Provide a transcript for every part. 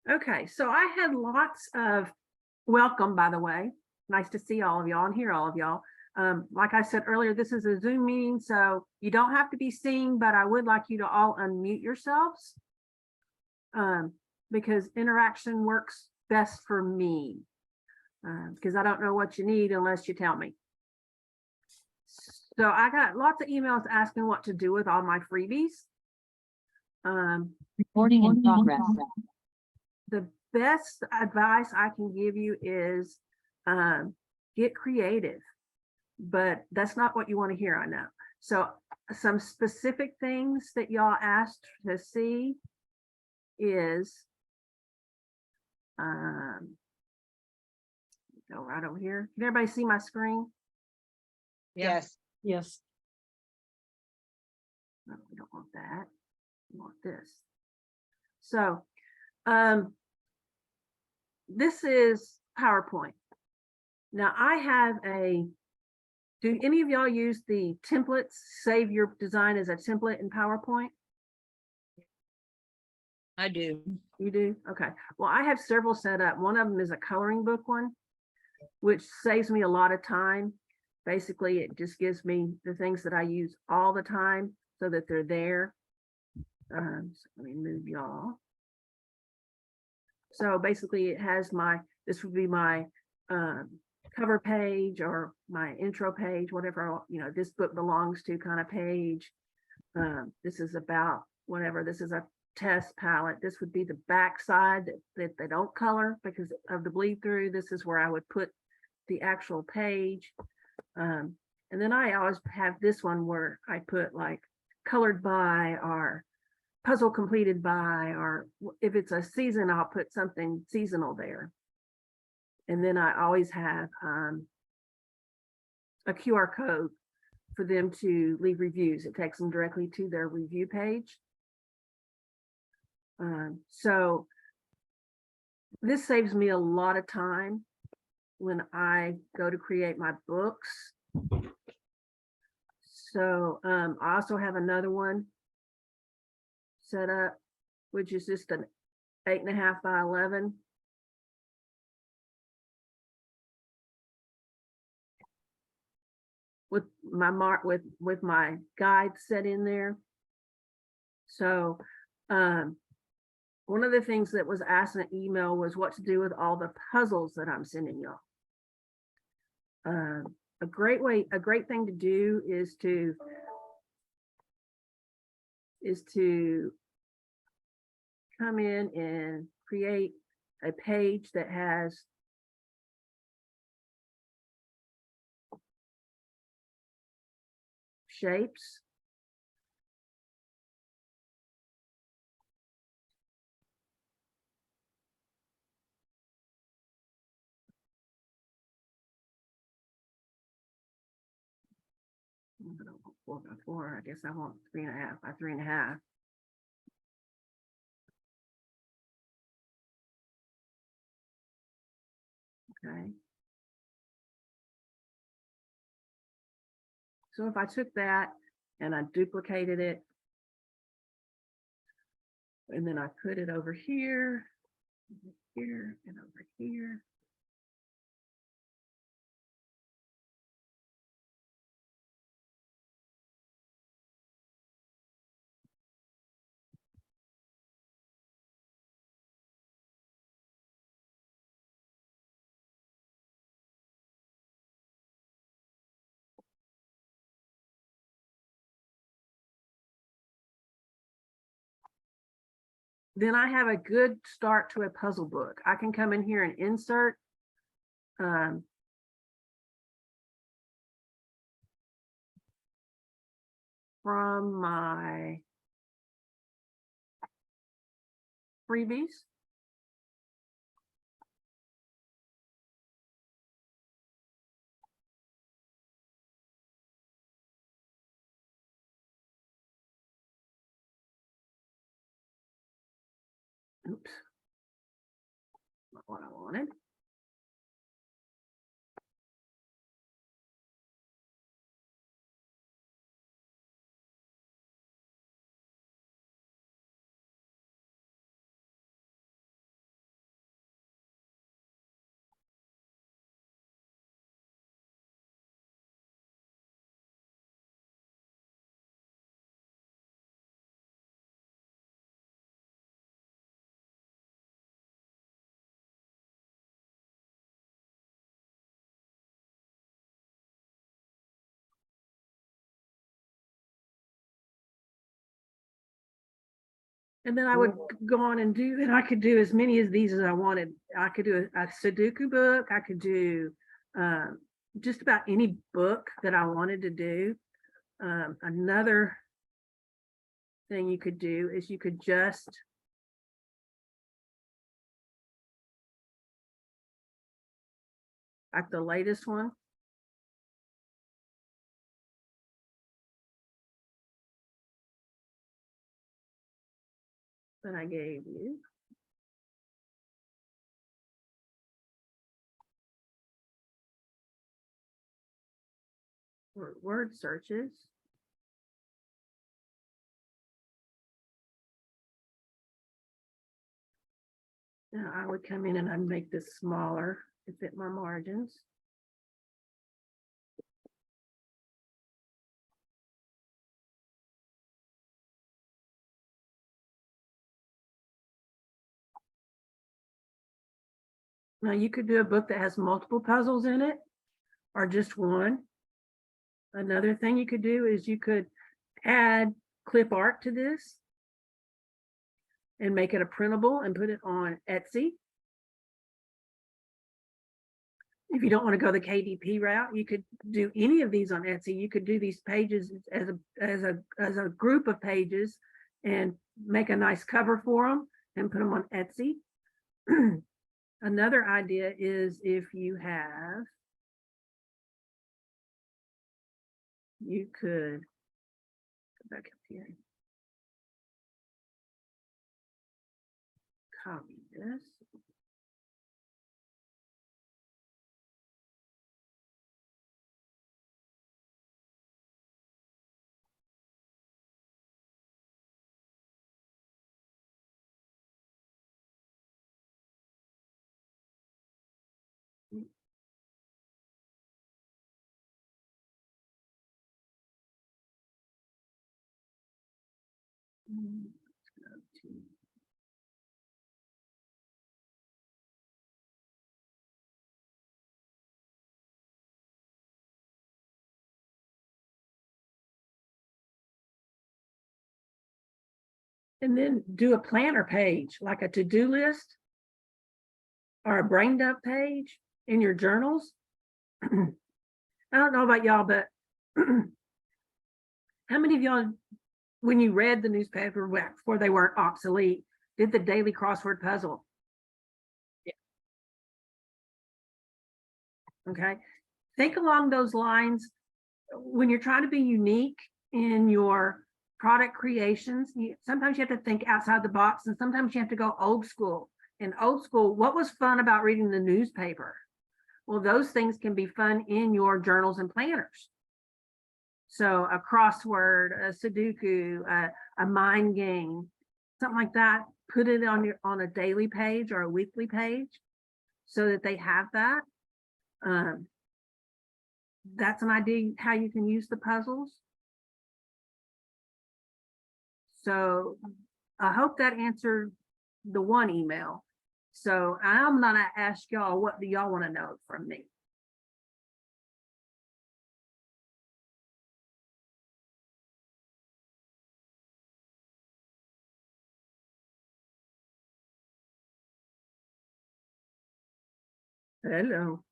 Okay, so I had lots of welcome, by the way. Nice to see all of y'all and hear all of y'all. Like I said earlier, this is a Zoom meeting, so you don't have to be seen, but I would like you to all unmute yourselves because interaction works best for me because I don't know what you need unless you tell me. So I got lots of emails asking what to do with all my freebies. Recording in progress. The best advice I can give you is get creative, but that's not what you want to hear, I know. So some specific things that y'all asked to see is go right over here. Can everybody see my screen? Yes. Yes. No, we don't want that. We want this. So this is PowerPoint. Now I have do any of y'all use the templates, save your design as a template in PowerPoint? I do. You do? Okay. Well, I have several set up. One of them is a coloring book one, which saves me a lot of time. Basically, it just gives me the things that I use all the time so that they're there. So let me move y'all. So basically it has this would be my cover page or my intro page, whatever, this book belongs to kind of page. This is about whatever, this is a test palette. This would be the back side that they don't color because of the bleed through. This is where I would put the actual page. And then I always have this one where I put like colored by or puzzle completed by, or if it's a season, I'll put something seasonal there. And then I always have a QR code for them to leave reviews. It takes them directly to their review page. So this saves me a lot of time when I go to create my books. So I also have another one set up, which is just an 8.5 by 11. With my with my guide set in there. So one of the things that was asked in an email was what to do with all the puzzles that I'm sending y'all. A great thing to do is to come in and create a page that has shapes. I don't want 4 by 4. I guess I want 3.5 by 3.5. Okay. So if I took that and I duplicated it, and then I put it over here, and over here. Then I have a good start to a puzzle book. I can come in here and insert from my freebies. Oops, not what I wanted. And then I would go on and I could do as many of these as I wanted. I could do a Sudoku book. I could do just about any book that I wanted to do. Another thing you could do is you could just like the latest one. That I gave you. Word searches. Now I would come in and I'd make this smaller to fit my margins. Now you could do a book that has multiple puzzles in it or just one. Another thing you could do is you could add clip art to this and make it a printable and put it on Etsy. If you don't want to go the KDP route, you could do any of these on Etsy. You could do these pages as a group of pages and make a nice cover for them and put them on Etsy. Another idea is if you have, you could go back up here. Copy this. Let's go to and then do a planner page, like a to-do list or a brain dump page in your journals. I don't know about y'all, but how many of y'all, when you read the newspaper before they weren't obsolete, did the daily crossword puzzle? Yeah. Okay. Think along those lines. When you're trying to be unique in your product creations, sometimes you have to think outside the box, and sometimes you have to go old school. In old school, what was fun about reading the newspaper? Well, those things can be fun in your journals and planners. So a crossword, a Sudoku, a mind game, something like that. Put it on a daily page or a weekly page so that they have that. That's an idea how you can use the puzzles. So I hope that answered the one email. So I'm gonna ask y'all, what do y'all want to know from me? Hello.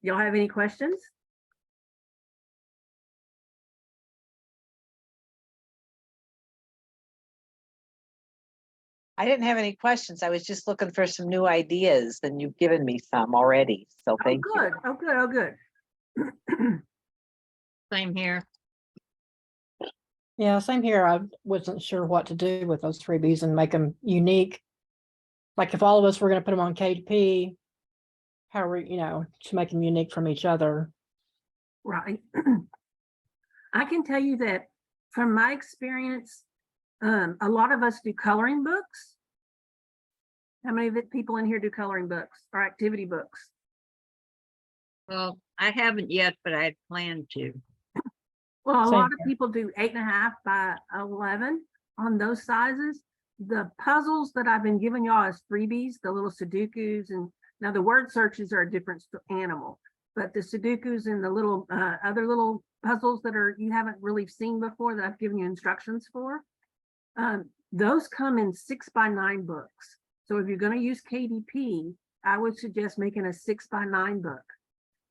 Y'all have any questions? I didn't have any questions. I was just looking for some new ideas, and you've given me some already. So thank you. Good. Oh, good. Oh, good. Same here. Yeah, same here. I wasn't sure what to do with those freebies and make them unique. Like if all of us were going to put them on KDP, how are we, to make them unique from each other? Right. I can tell you that from my experience, a lot of us do coloring books. How many of the people in here do coloring books or activity books? Well, I haven't yet, but I plan to. Well, a Same lot of here. people do 8.5 by 11 on those sizes. The puzzles that I've been giving y'all as freebies, the little Sudokus, and now the word searches are a different animal, but the Sudokus and the little other little puzzles that you haven't really seen before that I've given you instructions for, Those come in 6x9 books. So if you're gonna use KDP, I would suggest making a 6x9 book.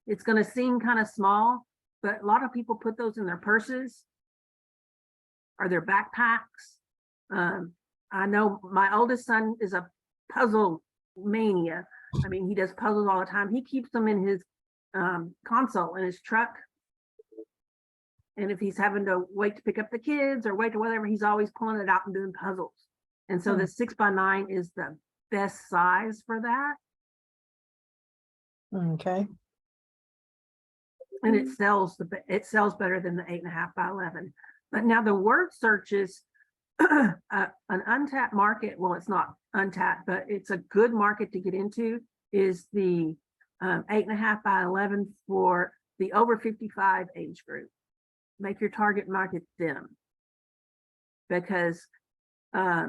It's gonna seem kind of small, but a lot of people put those in their purses or their backpacks. I know my oldest son is a puzzle mania. I mean, he does puzzles all the time. He keeps them in his console in his truck. And if he's having to wait to pick up the kids or wait or whatever, he's always pulling it out and doing puzzles. And so the 6x9 is the best size for that. Okay. And it sells better than the 8.5x11. But now the word searches, an untapped market. Well, it's not untapped, but it's a good market to get into. Is the 8.5x11 for the over 55 age group. Make your target market them, because I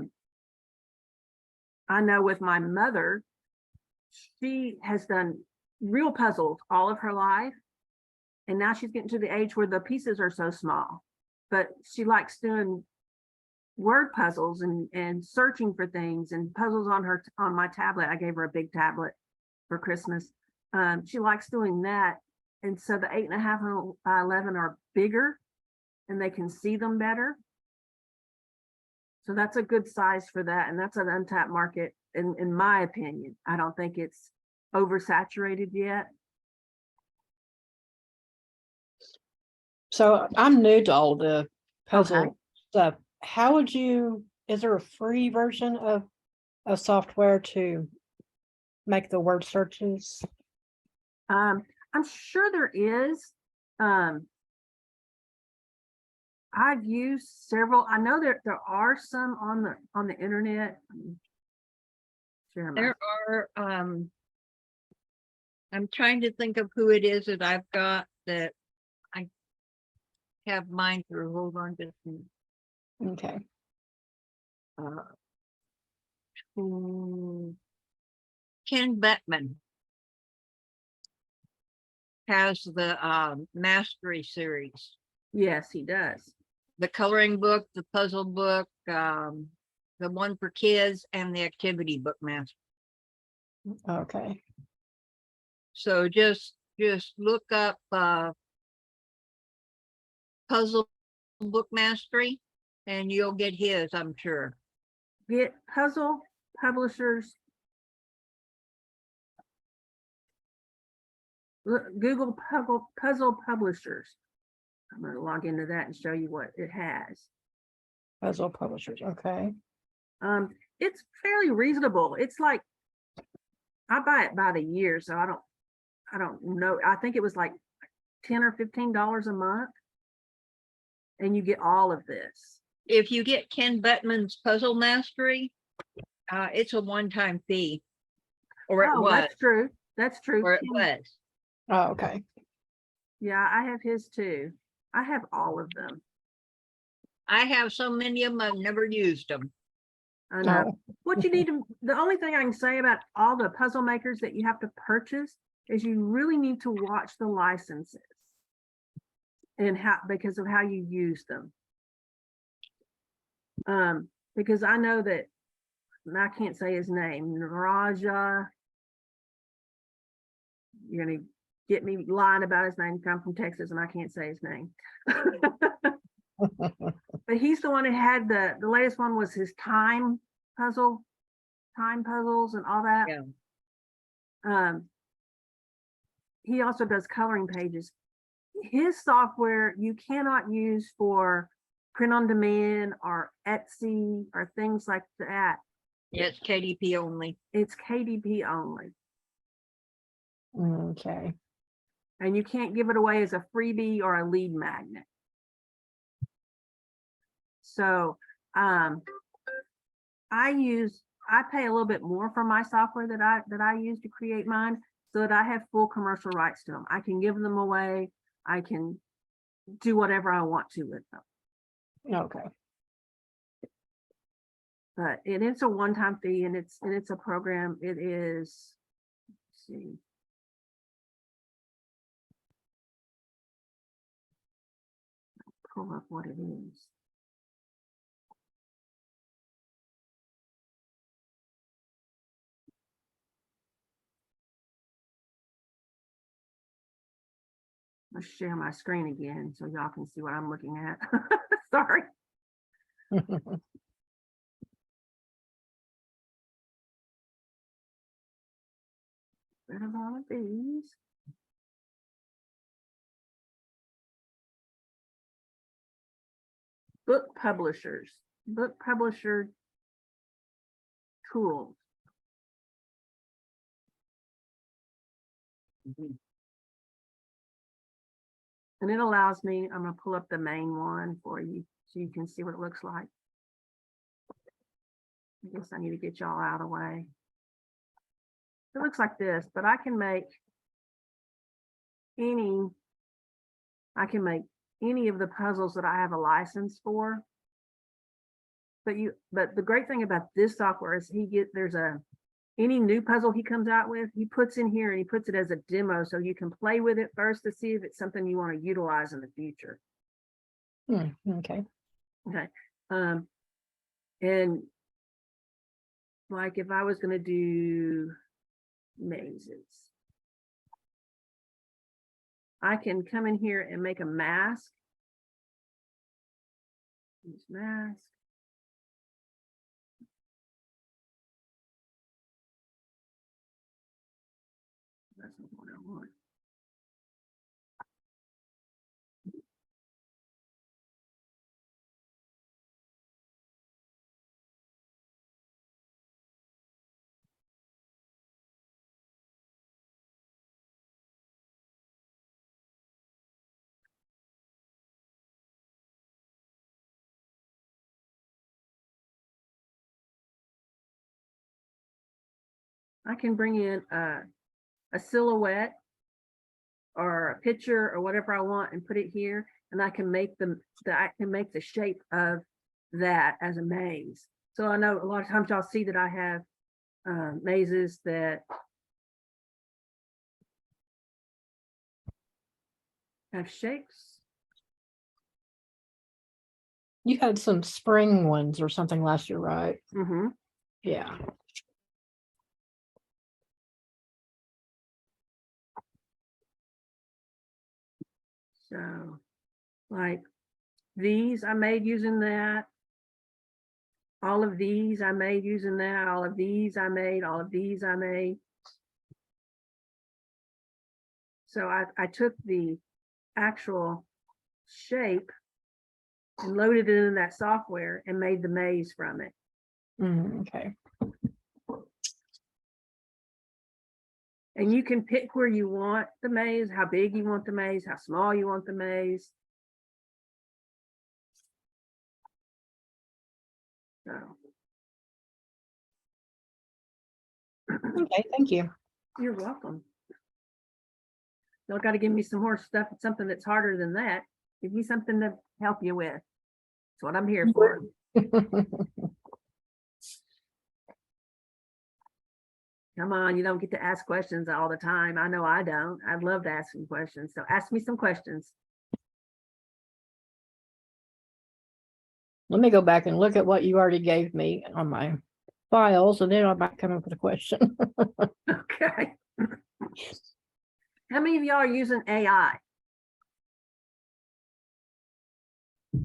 know with my mother, she has done real puzzles all of her life. And now she's getting to the age where the pieces are so small, but she likes doing word puzzles and searching for things and puzzles on my tablet. I gave her a big tablet for Christmas. She likes doing that. And so the 8.5x11 are bigger and they can see them better. So that's a good size for that. And that's an untapped market in my opinion. I don't think it's oversaturated yet. So I'm new to all the puzzle Okay. stuff. How would you, is there a free version of software to make the word searches? I'm sure there is. I've used several. I know there are some on the internet. Share my- There are, I'm trying to think of who it is that I've got that I have mine through. Hold on just a minute. Okay. Ken Bettman has the mastery series, Yes, he does. the coloring book, the puzzle book, the one for kids, and the activity book master. Okay. So just look up puzzle book mastery and you'll get his, I'm sure. Get puzzle publishers. Google puzzle publishers. I'm going to log into that and show you what it has. Puzzle publishers. Okay. It's fairly reasonable. It's like, I buy it by the year, so I don't know. I think it was like $10 or $15 a month. And you get all of this. If you get Ken Bettman's puzzle mastery, it's a one-time fee. Or it Oh, was, that's true. That's true. or it was. Oh, okay. Yeah, I have his too. I have all of them. I have so many of them, I've never used them. I know. Oh, What you need to, the only thing I can say about all the puzzle makers that you have to purchase is you really need to watch the licenses and because of how you use them. Because I know that, and I can't say his name, Raja. You're gonna get me lying about his name. I'm from Texas and I can't say his name. But he's the one who had the latest one was his time puzzles and all that. Yeah. He also does coloring pages. His software you cannot use for print on demand or Etsy or things like that. It's KDP only. It's KDP only. okay. And you can't give it away as a freebie or a lead magnet. So I pay a little bit more for my software that I use to create mine so that I have full commercial rights to them. I can give them away. I can do whatever I want to with them. Okay. But it's a one-time fee and it's a program. It is, let's see. Pull up what it is. I'll share my screen again so y'all can see what I'm looking at. Sorry. Rid of all of these. Book publisher tools. And it allows me, I'm gonna pull up the main one for you so you can see what it looks like. I guess I need to get y'all out of the way. It looks like this, but I can make any of the puzzles that I have a license for. But the great thing about this software is any new puzzle he comes out with, he puts in here and he puts it as a demo so you can play with it first to see if it's something you want to utilize in the future. Okay. Okay. And like if I was going to do mazes, I can come in here and make a mask. Use mask. That's not what I want. I can bring in a silhouette or a picture or whatever I want and put it here, and I can make the shape of that as a maze. So I know a lot of times y'all see that I have mazes that have shapes. You had some spring ones or something last year, right? Mm-hmm. Yeah. So like these I made using that. All of these I made using that. All of these I made. All of these I made. So I took the actual shape and loaded it in that software and made the maze from it. Okay. And you can pick where you want the maze, how big you want the maze, how small you want the maze. So. Okay, thank you. You're welcome. Y'all got to give me some more stuff, something that's harder than that. Give me something to help you with. That's what I'm here for. Come on, you don't get to ask questions all the time. I know I don't. I'd love to ask some questions. So ask me some questions. Let me go back and look at what you already gave me on my files, and then I might come up with a question. Okay. How many of y'all are using AI?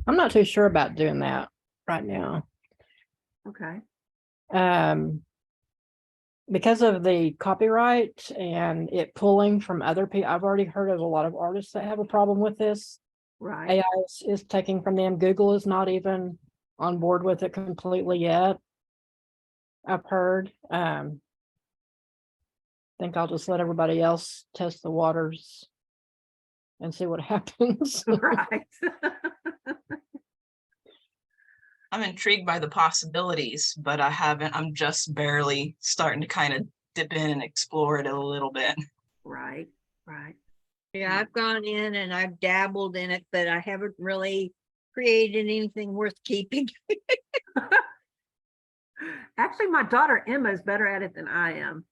I'm not too sure about doing that right now. Okay. Because of the copyright and it pulling from other people, I've already heard of a lot of artists that have a problem with this. Right. AI is taking from them. Google is not even on board with it completely yet. I've heard. Think I'll just let everybody else test the waters and see what happens. Right. I'm intrigued by the possibilities, but I'm just barely starting to kind of dip in and explore it a little bit. Right. Right. Yeah, I've gone in and I've dabbled in it, but I haven't really created anything worth keeping. Actually, my daughter Emma is better at it than I am.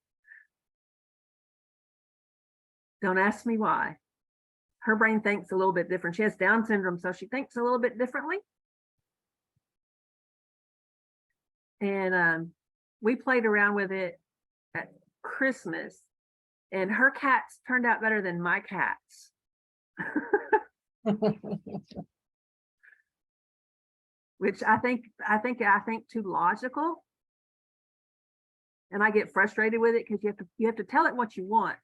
Don't ask me why. Her brain thinks a little bit different. She has Down syndrome, so she thinks a little bit differently. And we played around with it at Christmas, and her cats turned out better than my cats. Which I think too logical. And I get frustrated with it because you have to tell it what you want.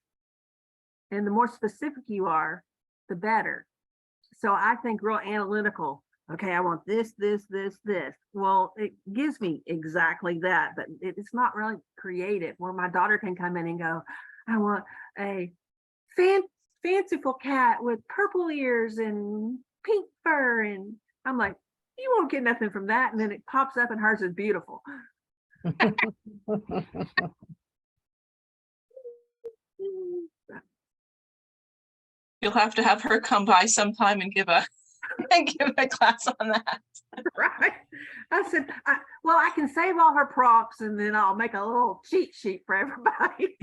And the more specific you are, the better. So I think real analytical. Okay, I want this, this, this, this. Well, it gives me exactly that, but it's not really creative where my daughter can come in and go, I want a fanciful cat with purple ears and pink fur. And I'm like, you won't get nothing from that. And then it pops up and hers is beautiful. You'll have to have her come by sometime and give a and give a class on that. Right. I said, well, I can save all her props and then I'll make a little cheat sheet for everybody.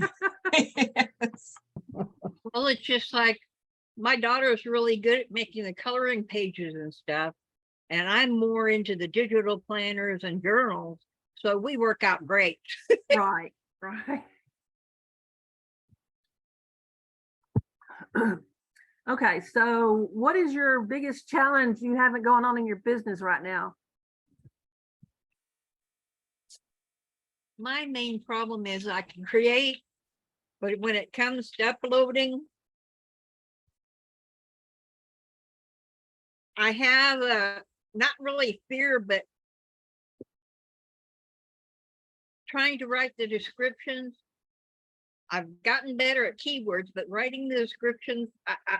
Yes. Well, it's just like my daughter is really good at making the coloring pages and stuff. And I'm more into the digital planners and journals. So we work out great. Right, right. Okay, so what is your biggest challenge you haven't going on in your business right now? My main problem is I can create, but when it comes to uploading, I have a, not really fear, but trying to write the descriptions. I've gotten better at keywords, but writing the descriptions,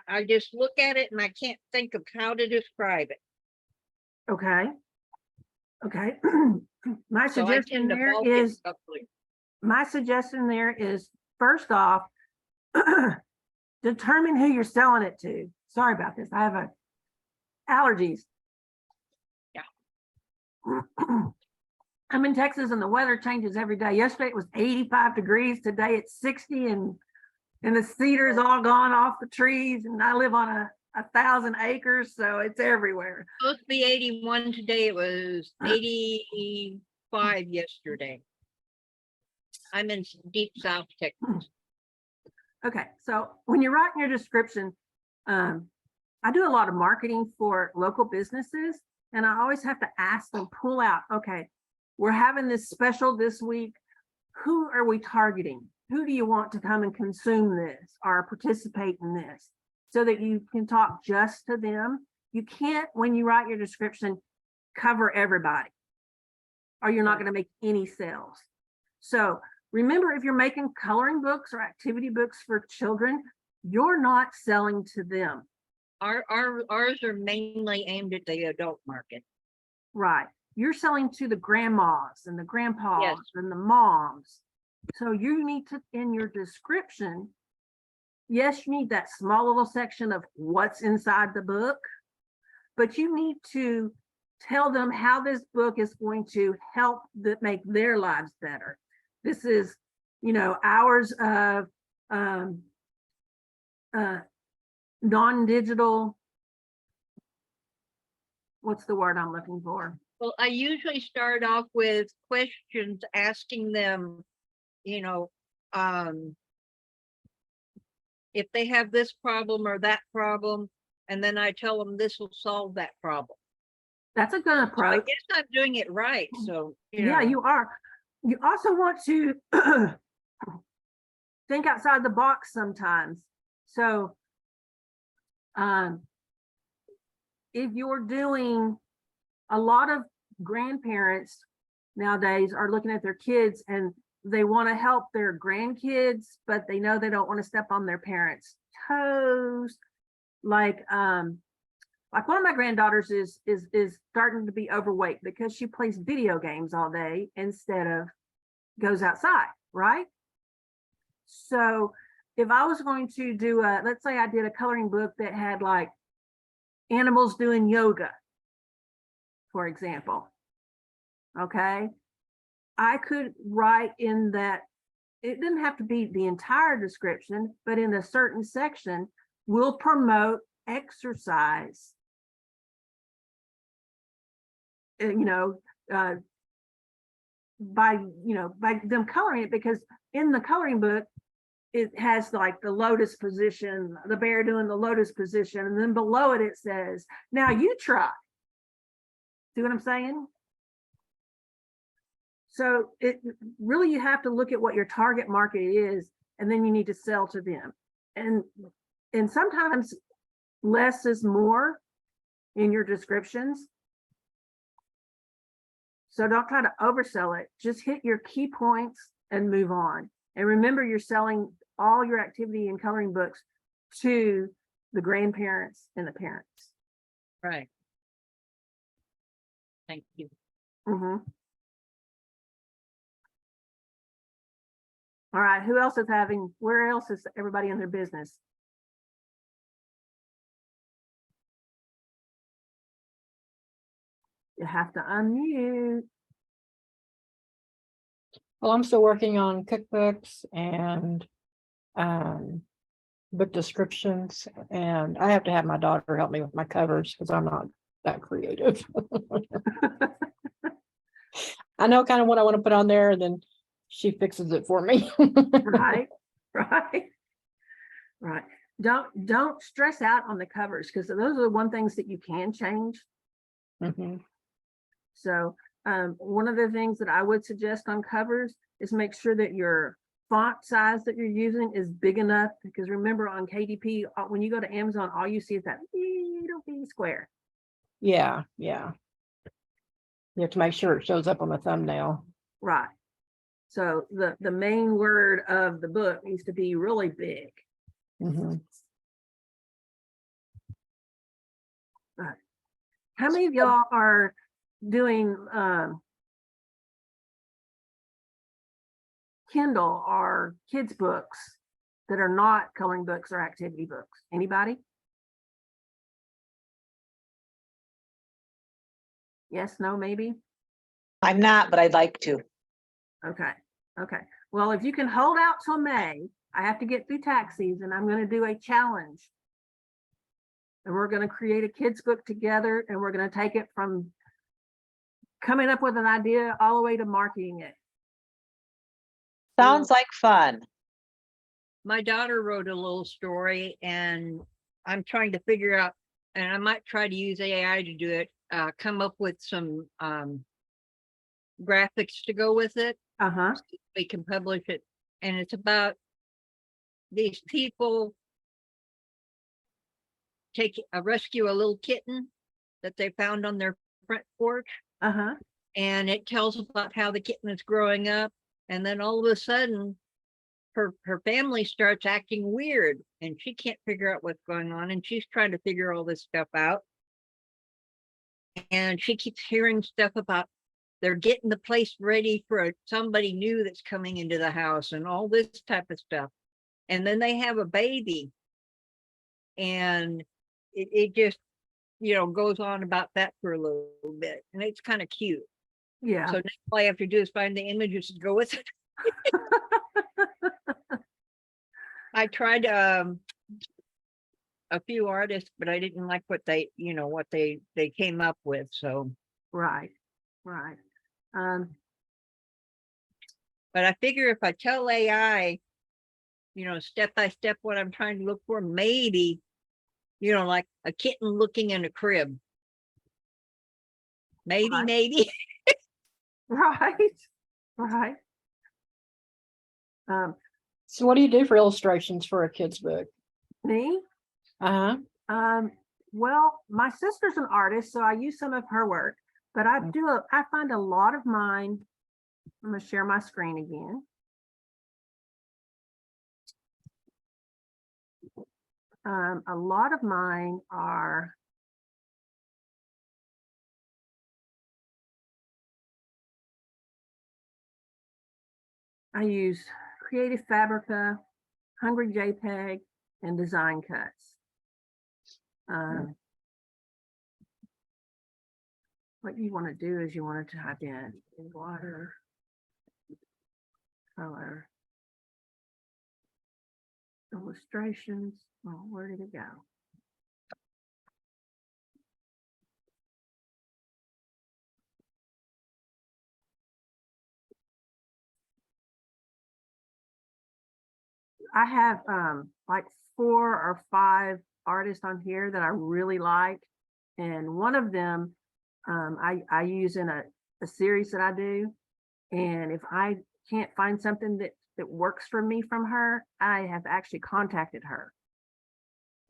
I just look at it and I can't think of how to describe it. Okay. Okay. My So I suggestion tend to there bulk it is, first off, determine who you're selling it to. Sorry about this. I have allergies. Yeah. I'm in Texas and the weather changes every day. Yesterday it was 85 degrees. Today it's 60 and the cedar's all gone off the trees. And I live on a 1,000 acres, so it's everywhere. Supposed to be 81 today. It was 85 yesterday. I'm in deep South Texas. Okay, so when you're writing your description, I do a lot of marketing for local businesses, and I always have to ask them, pull out, okay, we're having this special this week. Who are we targeting? Who do you want to come and consume this or participate in this? So that you can talk just to them. You can't, when you write your description, cover everybody, or you're not going to make any sales. So remember, if you're making coloring books or activity books for children, you're not selling to them. Ours are mainly aimed at the adult market. Right. You're selling to the grandmas and the grandpas Yes. and the moms. So you need to, in your description, yes, you need that small little section of what's inside the book, but you need to tell them how this book is going to help make their lives better. This is, hours of non-digital, what's the word I'm looking for? Well, I usually start off with questions, asking them, if they have this problem or that problem, and then I tell them this will solve that problem. That's a good So I approach. guess I'm doing it right. So, Yeah, you are. You also want to think outside the box sometimes. So if you're doing, a lot of grandparents nowadays are looking at their kids and they want to help their grandkids, but they know they don't want to step on their parents' toes. Like one of my granddaughters is starting to be overweight because she plays video games all day instead of goes outside, right? So if I was going to do let's say I did a coloring book that had like animals doing yoga, for example, okay, I could write in that, it didn't have to be the entire description, but in a certain section, we'll promote exercise, by them coloring it, because in the coloring book, it has like the lotus position, the bear doing the lotus position, and then below it, it says, now you try. See what I'm saying? So it really, you have to look at what your target market is, and then you need to sell to them. And sometimes less is more in your descriptions. So don't try to oversell it. Just hit your key points and move on. And remember, you're selling all your activity and coloring books to the grandparents and the parents. Right. Thank you. Mhm. All right, who else is having, where else is everybody in their business? You have to unmute. Well, I'm still working on cookbooks and book descriptions, and I have to have my daughter help me with my covers because I'm not that creative. I know kind of what I want to put on there, and then she fixes it for me. Right, right, right. Don't stress out on the covers, because those are the one things that you can change. Mhm. So one of the things that I would suggest on covers is make sure that your font size that you're using is big enough, because remember on KDP, when you go to Amazon, all you see is that little bitty square. Yeah, yeah. You have to make sure it shows up on the thumbnail. Right. So the main word of the book needs to be really big. Mhm. How many of y'all are doing Kindle or kids books that are not coloring books or activity books? Anybody? Yes, no, maybe? I'm not, but I'd like to. Okay, okay. Well, if you can hold out till May, I have to get through tax season. I'm going to do a challenge. And we're going to create a kids book together, and we're going to take it from coming up with an idea all the way to marketing it. Sounds like fun. My daughter wrote a little story, and I'm trying to figure out, and I might try to use AI to do it, come up with some graphics to go with it. Uh-huh. So we can publish it. And it's about these people rescue a little kitten that they found on their front porch. Uh-huh. And it tells about how the kitten is growing up. And then all of a sudden, her family starts acting weird, and she can't figure out what's going on. And she's trying to figure all this stuff out. And she keeps hearing stuff about they're getting the place ready for somebody new that's coming into the house and all this type of stuff. And then they have a baby, and it just, goes on about that for a little bit. And it's kind of cute. Yeah. So now all I have to do is find the images to go with it. I tried a few artists, but I didn't like what they came up with. So, Right. Right. but I figure if I tell AI, step by step what I'm trying to look for, maybe, like a kitten looking in a crib. Maybe, Right. maybe. Right. Right. So what do you do for illustrations for a kid's book? Me? Uh-huh. Well, my sister's an artist, so I use some of her work, but I find a lot of mine. I'm gonna share my screen again. A lot of mine are I use Creative Fabrica, Hungry JPEG, and Design Cuts. What you want to do is you want to type in water color illustrations. Oh, where did it go? I have like 4 or 5 artists on here that I really like. And one of them I use in a series that I do. And if I can't find something that works for me from her, I have actually contacted her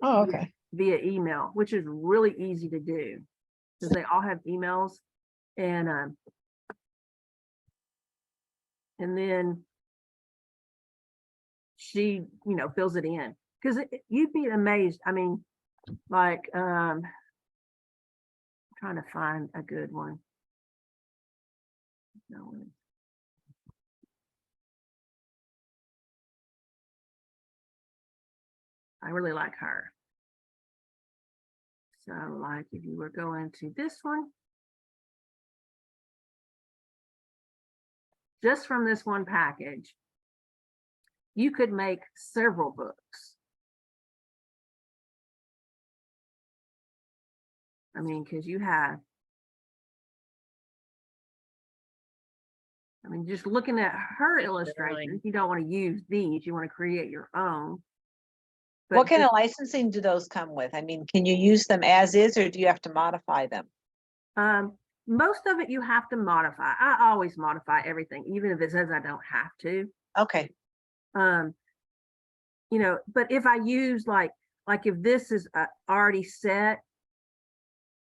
Oh, okay. via email, which is really easy to do because they all have emails. And then she, fills it in because you'd be amazed. I mean, like, trying to find a good one. No. I really like her. So like if you were going to this one, just from this one package, you could make several books. I mean, because you have, just looking at her illustrations, you don't want to use these, you want to create your own. What But kind of licensing do those come with? I mean, can you use them as is, or do you have to modify them? most of it you have to modify. I always modify everything, even if it says I don't have to. Okay, But if I use like if this is already set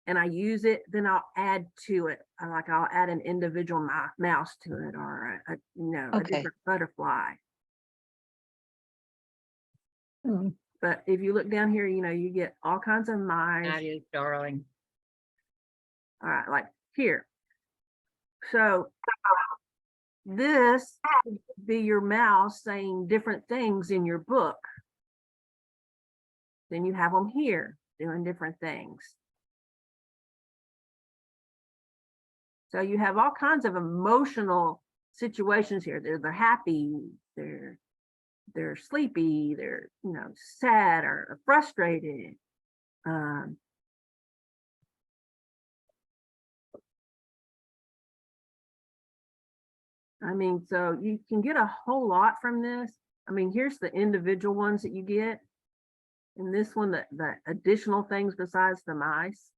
and I use it, then I'll add to it. I'll add an individual mouse to it, or a Okay. different butterfly. Hmm. But if you look down here, you get all kinds of mice. That is darling. All right, like here. So this would be your mouse saying different things in your book. Then you have them here doing different things. So you have all kinds of emotional situations here. They're happy, they're sleepy, they're sad or frustrated. So you can get a whole lot from this. Here's the individual ones that you get. And this one, the additional things besides the mice,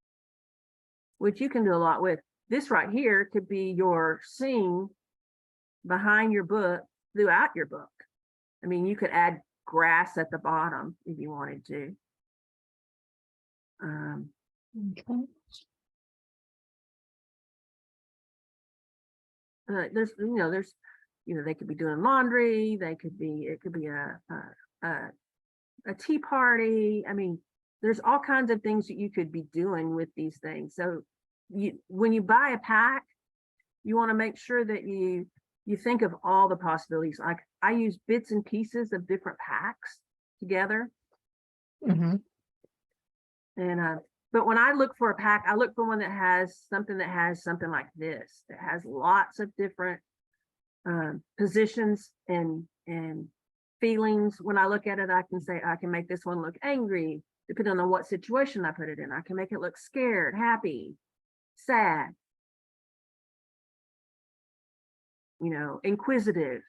which you can do a lot with. This right here could be your scene behind your book, throughout your book. You could add grass at the bottom if you wanted to. Okay. They could be doing laundry. It could be a tea party. There's all kinds of things that you could be doing with these things. So when you buy a pack, you want to make sure that you think of all the possibilities. Like I use bits and pieces of different packs together. Mm-hmm. And but when I look for a pack, I look for one that has something like this, that has lots of different positions and feelings. When I look at it, I can say I can make this one look angry, depending on what situation I put it in. I can make it look scared, happy, sad, inquisitive.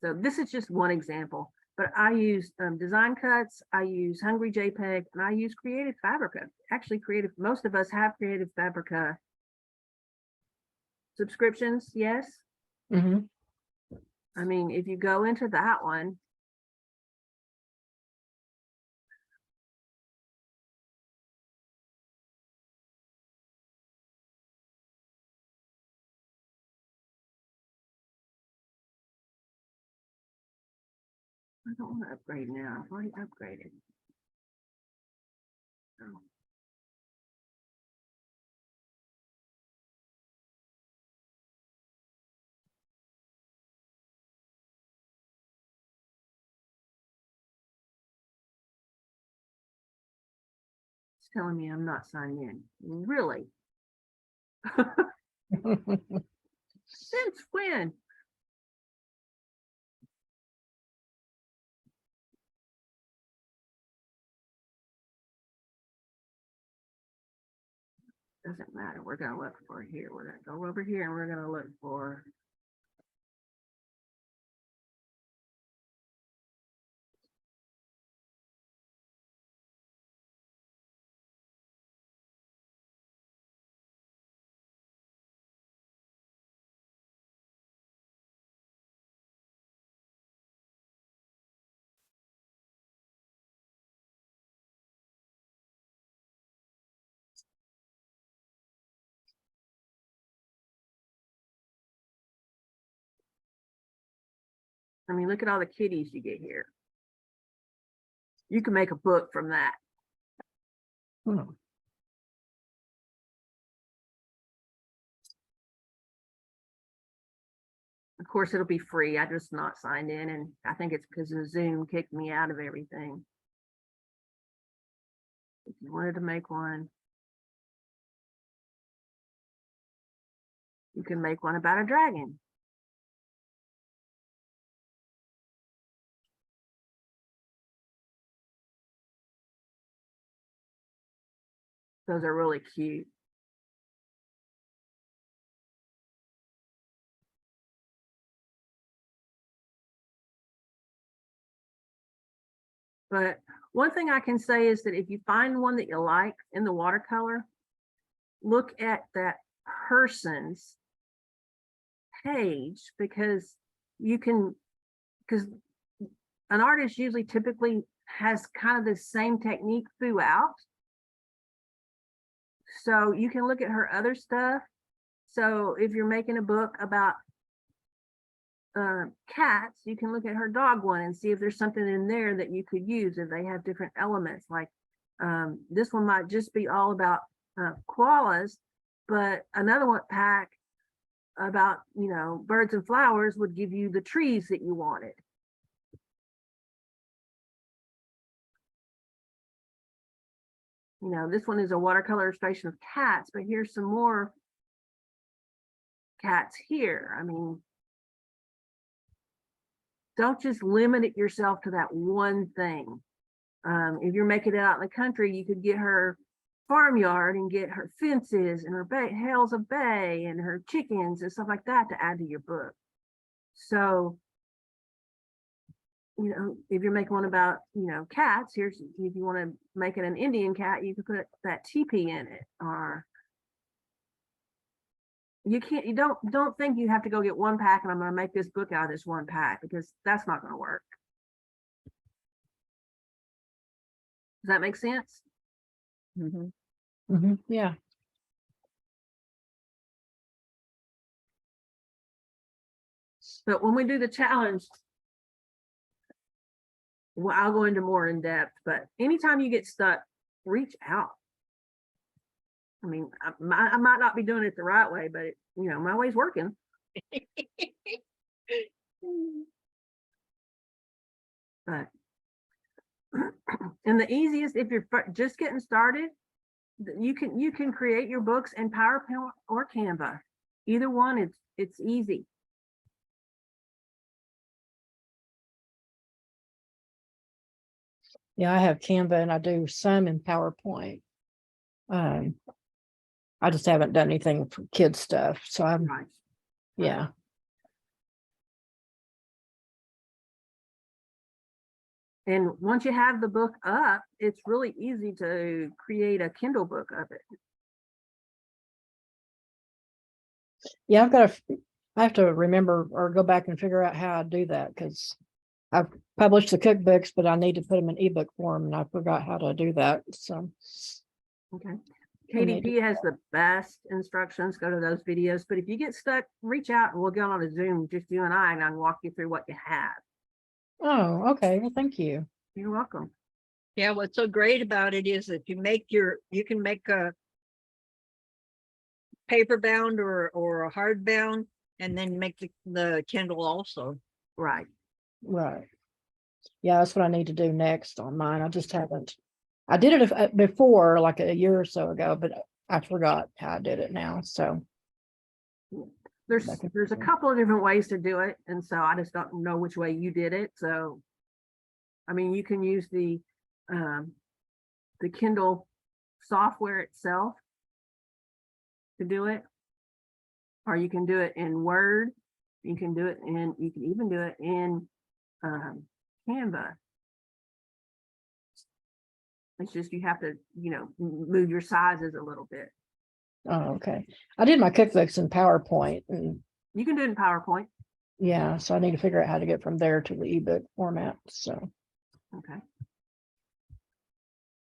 So this is just one example, but I use design cuts, I use Hungry JPEG, and I use Creative Fabrica. Actually, most of us have Creative Fabrica subscriptions, yes. Mm-hmm. If you go into that one, I don't want to upgrade now. I've already upgraded. Oh. It's telling me I'm not signed in. Really? Since when? Doesn't matter. We're going to look for here. We're going to go over here and we're going to look for I mean, look at all the kitties you get here. You can make a book from that. Hmm. Of course, it'll be free. I just not signed in, and I think it's because the Zoom kicked me out of everything. If you wanted to make one, you can make one about a dragon. Those are really cute. But one thing I can say is that if you find one that you like in the watercolor, look at that person's page, because you can, because an artist usually typically has kind of the same technique throughout. So you can look at her other stuff. So if you're making a book about cats, you can look at her dog one and see if there's something in there that you could use if they have different elements. Like this one might just be all about koalas, but another one pack about, you know, birds and flowers would give you the trees that you wanted. You know, this one is a watercolor illustration of cats, but here's some more cats here. I mean, don't just limit it yourself to that one thing. If you're making it out in the country, you could get her farmyard and get her fences and her hails of bay and her chickens and stuff like that to add to your book. So, you know, if you're making one about, you know, cats, here's, if you want to make it an Indian cat, you could put that teepee in it. Or you can't, you don't think you have to go get one pack and I'm going to make this book out of this one pack, because that's not going to work. Does that make sense? Yeah. But when we do the challenge, well, I'll go into more in depth, but anytime you get stuck, reach out. I mean, I might not be doing it the right way, but you know, my way's working. But and the easiest, if you're just getting started, you can create your books in PowerPoint or Canva. Either one, it's easy. Yeah, I have Canva and I do some in PowerPoint. I just haven't done anything for kids stuff. So I'm, Right. yeah. And once you have the book up, it's really easy to create a Kindle book of it. Yeah, I have to remember or go back and figure out how I do that, because I've published the cookbooks, but I need to put them in ebook form and I forgot how to do that. So, Okay. I need KDP has the best instructions. Go to those videos. But if you get stuck, reach out and we'll get on a Zoom, just you and I can walk you through what you have. oh, okay. Well, thank you. You're welcome. Yeah, what's so great about it is that you can make a paper bound or a hardbound, and then make the Kindle also. Right. Right. Yeah, that's what I need to do next on mine. I just haven't. I did it before, like a year or so ago, but I forgot how I did it now. So There's Back and a forth. couple of different ways to do it, and so I just don't know which way you did it. So, I mean, you can use the Kindle software itself to do it, or you can do it in Word. You can do it in. You can even do it in Canva. It's just you have to, you know, move your sizes a little bit. oh, okay. I did my cookbooks in PowerPoint, and You can do it in PowerPoint. yeah, so I need to figure out how to get from there to the ebook format. So Okay.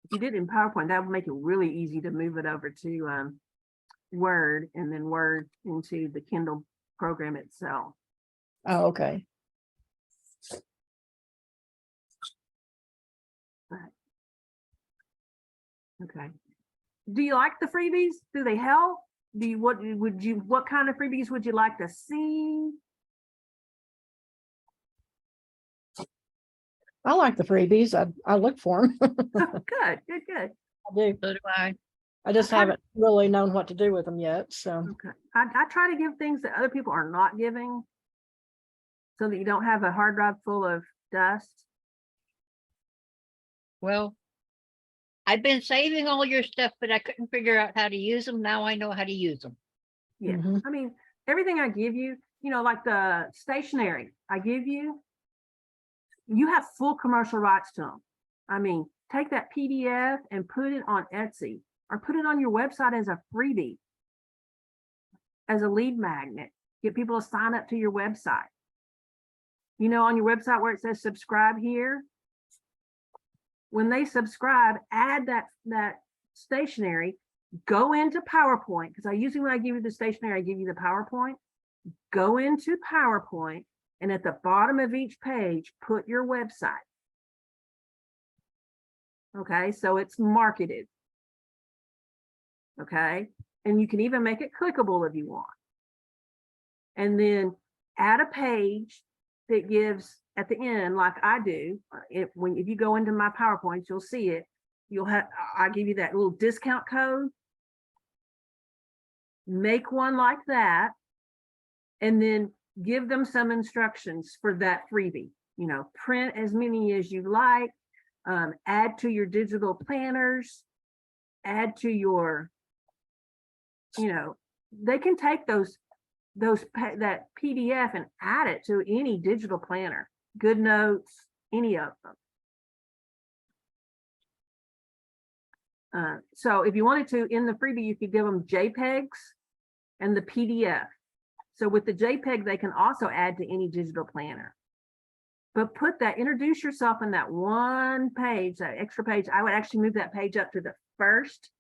If you did it in PowerPoint, that would make it really easy to move it over to Word, and then Word into the Kindle program itself. oh, okay. Okay. Do you like the freebies? Do they help? Do you, what kind of freebies would you like to see? I like the freebies. I look for them. Good, good, good. I do. So do I. I just Okay. haven't really known what to do with them yet, so. Okay. I try to give things that other people are not giving so that you don't have a hard drive full of dust. Well, I've been saving all your stuff, but I couldn't figure out how to use them. Now I know how to use them. Yeah. Mhm. I mean, everything I give you, you know, like the stationery I give you, you have full commercial rights to them. I mean, take that PDF and put it on Etsy or put it on your website as a freebie, as a lead magnet. Get people to sign up to your website. You know, on your website where it says subscribe here, when they subscribe, add that stationery, go into PowerPoint, because I usually when I give you the stationery, I give you the PowerPoint. Go into PowerPoint, and at the bottom of each page, put your website. Okay, so it's marketed. Okay, and you can even make it clickable if you want. And then add a page that gives at the end, like I do. If you go into my PowerPoints, you'll see it. You'll have, I give you that little discount code. Make one like that, and then give them some instructions for that freebie. You know, print as many as you like, add to your digital planners, add to your, you know, they can take that PDF and add it to any digital planner, Good Notes, any of them. So if you wanted to, in the freebie, you could give them JPEGs and the PDF. So with the JPEG, they can also add to any digital planner. But introduce yourself in that one page, that extra page. I would actually move that page up to the first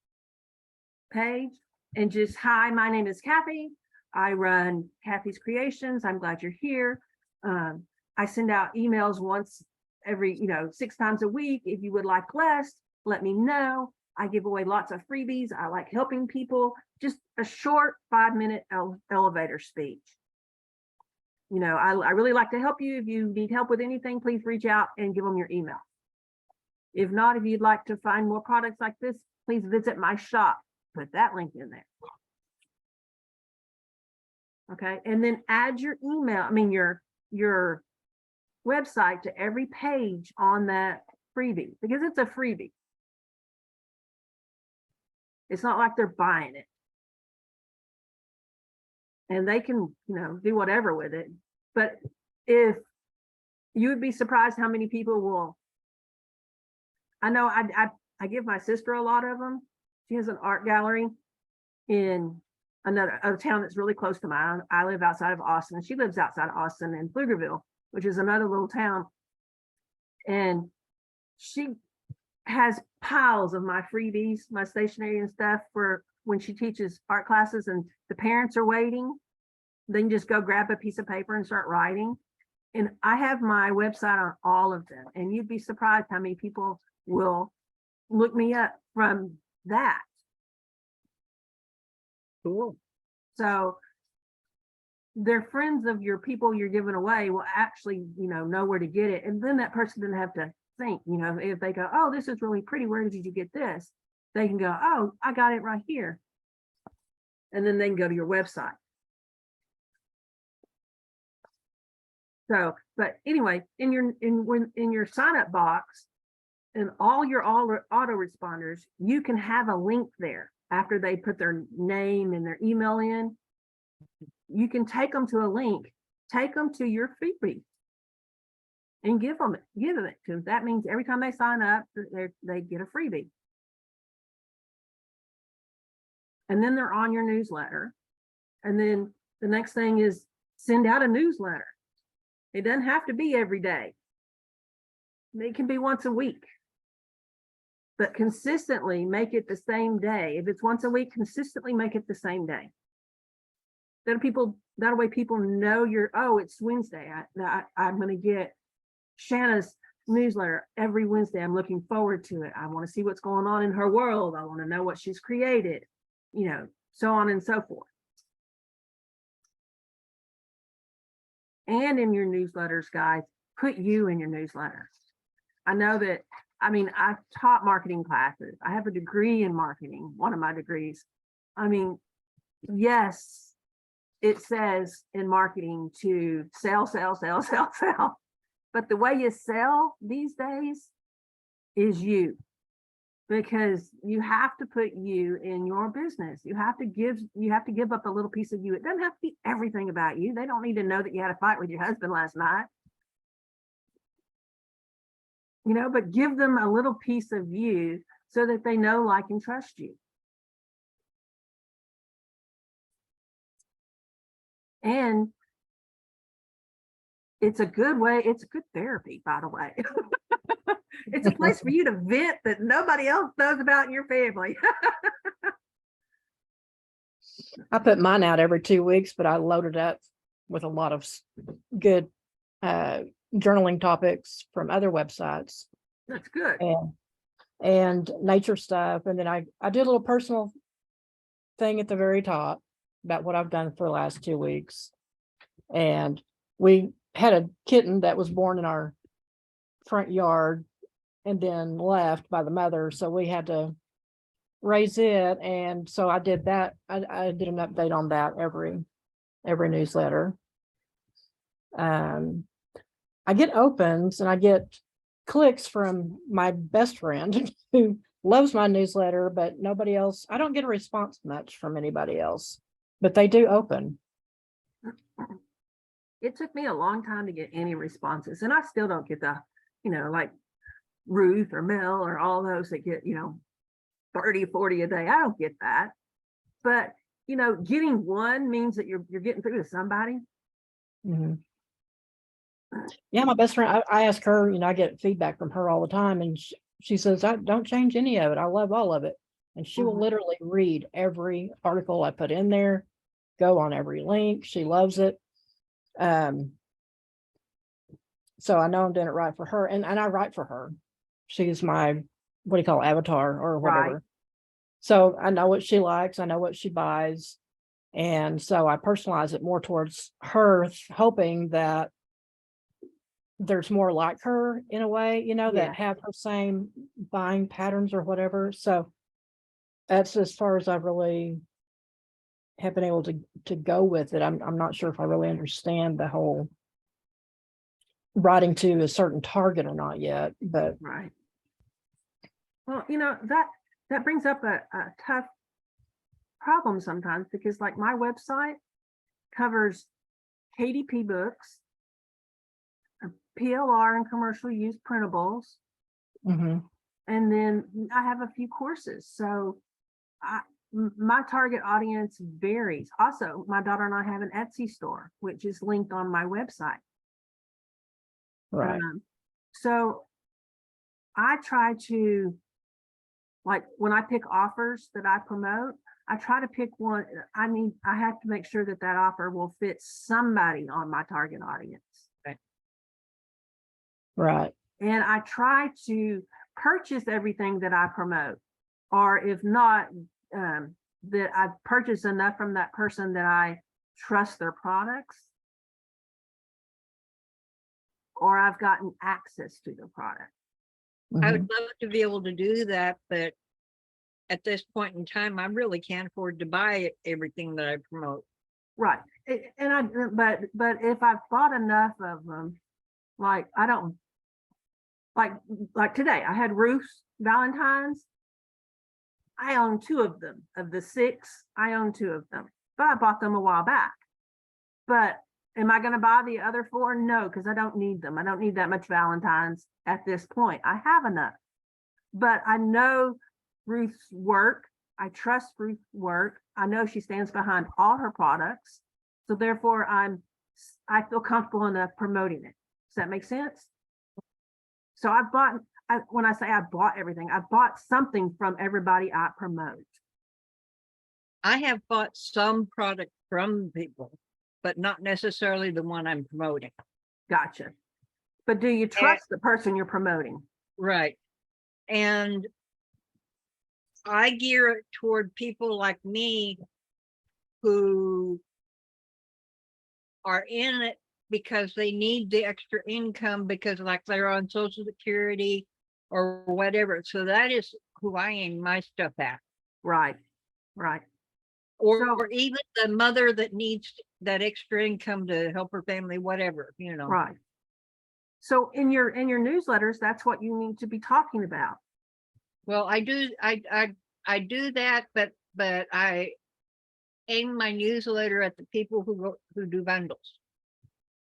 page and just, hi, my name is Kathy. I run Kathy's Creations. I'm glad you're here. I send out emails once every, 6 times a week. If you would like less, let me know. I give away lots of freebies. I like helping people. Just a short 5-minute elevator speech. You know, I really like to help you. If you need help with anything, please reach out and give them your email. If not, if you'd like to find more products like this, please visit my shop. Put that link in there. Okay, and then add your email, your website to every page on that freebie, because it's a freebie. It's not like they're buying it. And they can, do whatever with it. But if you would be surprised how many people will, I know I give my sister a lot of them. She has an art gallery in a town that's really close to mine. I live outside of Austin. She lives outside of Austin in Pflugerville, which is another little town. And she has piles of my freebies, my stationery and stuff for when she teaches art classes and the parents are waiting. They can just go grab a piece of paper and start writing. And I have my website on all of them. And you'd be surprised how many people will look me up from that. Cool. So they're friends of your people you're giving away will actually, know where to get it. And then that person didn't have to think, if they go, oh, this is really pretty, where did you get this? They can go, oh, I got it right here. And then they can go to your website. So, but anyway, in your sign up box and all your autoresponders, you can have a link there after they put their name and their email in. You can take them to a link, take them to your freebie and give them it, because that means every time they sign up, they get a freebie. And then they're on your newsletter. And then the next thing is send out a newsletter. It doesn't have to be every day. It can be once a week. But consistently make it the same day. If it's once a week, consistently make it the same day. That way people know it's Wednesday. I'm going to get Shanna's newsletter every Wednesday. I'm looking forward to it. I want to see what's going on in her world. I want to know what she's created, you know, so on and so forth. And in your newsletters, guys, put you in your newsletter. I know that, I mean, I've taught marketing classes. I have a degree in marketing, one of my degrees. I mean, yes, it says in marketing to sell, sell, sell, sell, sell. But the way you sell these days is you, because you have to put you in your business. You have to give up a little piece of you. It doesn't have to be everything about you. They don't need to know that you had a fight with your husband last night. You know, but give them a little piece of you so that they know, like, and trust you. And it's a good way, it's a good therapy, by the way. It's a place for you to vent that nobody else knows about in your family. I put mine out every 2 weeks, but I loaded up with a lot of good journaling topics from other websites That's good. and nature stuff. And then I did a little personal thing at the very top about what I've done for the last 2 weeks. And we had a kitten that was born in our front yard and then left by the mother. So we had to raise it. And so I did that. I did an update on that every newsletter. I get opens and I get clicks from my best friend who loves my newsletter, but nobody else. I don't get a response much from anybody else, but they do open. It took me a long time to get any responses, and I still don't get the, you know, like Ruth or Mel or all those that get, you know, 30, 40 a day. I don't get that. But, you know, getting one means that you're getting through to somebody. Mhm. Yeah, my best friend, I ask her, you know, I get feedback from her all the time, and she says, I don't change any of it. I love all of it. And she will Mhm. literally read every article I put in there, go on every link. She loves it. So I know I'm doing it right for her, and I write for her. She's my, what do you call it, avatar or whatever. Right. So I know what she likes, I know what she buys. And so I personalize it more towards her, hoping that there's more like her in a way, you know, Yeah. that have her same buying patterns or whatever. So that's as far as I really have been able to go with it. I'm not sure if I really understand the whole writing to a certain target or not yet, but Right. Well, you know, that brings up a tough problem sometimes, because like my website covers KDP books, PLR and commercial use printables, mhm, and then I have a few courses. So my target audience varies. Also, my daughter and I have an Etsy store, which is linked on my website. right. So I try to, like, when I pick offers that I promote, I try to pick one. I have to make sure that that offer will fit somebody on my target audience. Right. And I try to purchase everything that I promote, or if not, that I've purchased enough from that person that I trust their products, or I've gotten access to their product. I Mhm. would love to be able to do that, but at this point in time, I really can't afford to buy everything that I promote. Right. But if I've bought enough of them, like I don't like today, I had Ruth's Valentine's. I own 2 of them. Of the 6, I own 2 of them, but I bought them a while back. But am I going to buy the other 4? No, because I don't need them. I don't need that much Valentine's at this point. I have enough. But I know Ruth's work. I trust Ruth's work. I know she stands behind all her products. So therefore, I feel comfortable enough promoting it. Does that make sense? So when I say I bought everything, I bought something from everybody I promote. I have bought some product from people, but not necessarily the one I'm promoting. Gotcha. But do you trust the person you're promoting? Right. And I gear it toward people like me who are in it because they need the extra income because like they're on Social Security or whatever. So that is who I aim my stuff at. Right, right, Or even the mother that needs that extra income to help her family, whatever, you know. right. So in your newsletters, that's what you need to be talking about. Well, I do that, but I aim my newsletter at the people who do bundles.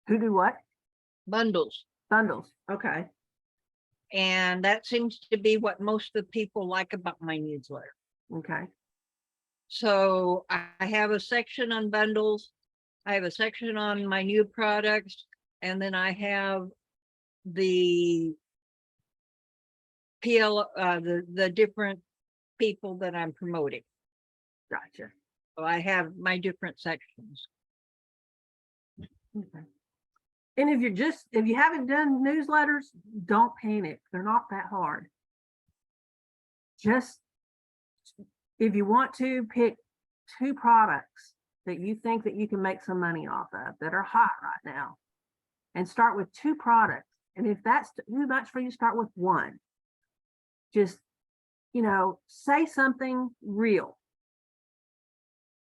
Who do what? Bundles. Bundles. Okay. And that seems to be what most of the people like about my newsletter. Okay. So I have a section on bundles. I have a section on my new products, and then I have the PL, the different people that I'm promoting. Gotcha. So I have my different sections. Okay. And if you haven't done newsletters, don't panic. They're not that hard. Just if you want to pick 2 products that you think that you can make some money off of that are hot right now, and start with 2 products. And if that's too much for you, start with 1. Just, say something real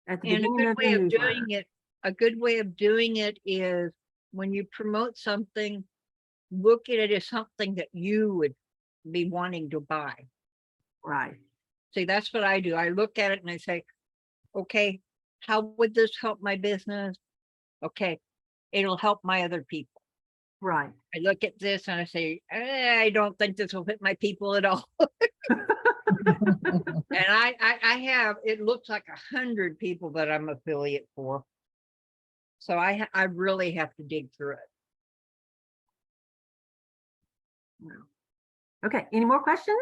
at the And a beginning good of way your of newsletter. doing it, a good way of doing it is when you promote something, look at it as something that you would be wanting to buy. Right. See, that's what I do. I look at it and I say, okay, how would this help my business? Okay, it'll help my other people. Right. I look at this and I say, I don't think this will fit my people at all. And I have, it looks like 100 people that I'm affiliate for. So I really have to dig through it. No. Okay. Any more questions?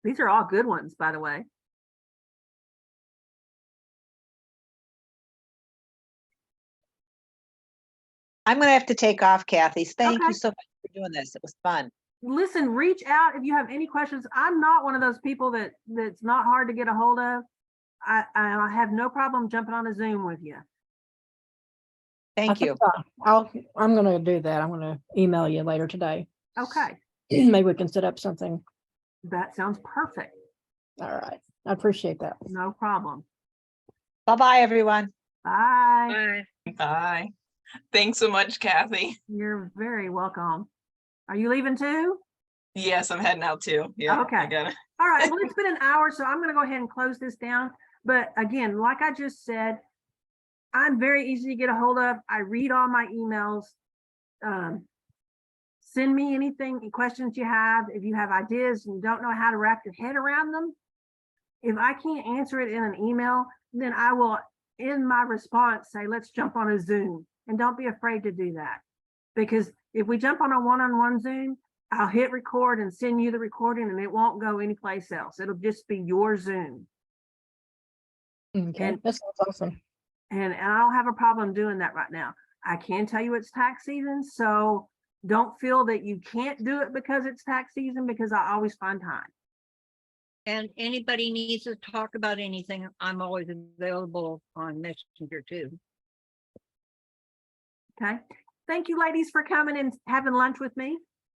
These are all good ones, by the way. I'm gonna have to take off, Kathy. Thank Okay. you so much for doing this. It was fun. Listen, reach out if you have any questions. I'm not one of those people that's not hard to get a hold of. I have no problem jumping on a Zoom with you. Thank you. I'm gonna do that. I'm gonna email you later today. Okay. Maybe we can set up something. That sounds perfect. All right. I appreciate that. No problem. Bye-bye, everyone. Bye. Bye. Bye. Thanks so much, Kathy. You're very welcome. Are you leaving too? Yes, I'm heading out too. Yeah. Okay. I got it. All right. Well, it's been an hour, so I'm going to go ahead and close this down. But again, like I just said, I'm very easy to get a hold of. I read all my emails. Send me anything, any questions you have. If you have ideas and don't know how to wrap your head around them, if I can't answer it in an email, then I will, in my response, say, let's jump on a Zoom. And don't be afraid to do that. Because if we jump on a one-on-one Zoom, I'll hit record and send you the recording and it won't go anyplace else. It'll just be your Zoom. Okay, And- that sounds awesome. And I don't have a problem doing that right now. I can tell you it's tax season, so don't feel that you can't do it because it's tax season, because I always find time. And anybody needs to talk about anything, I'm always available on Messenger too. Okay. Thank you, ladies, for coming and having lunch with me.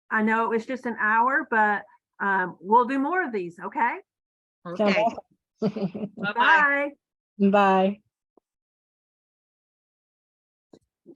I know it was just an hour, but we'll do more of these. Okay. Sounds Okay, awesome. bye-bye. Bye. Bye.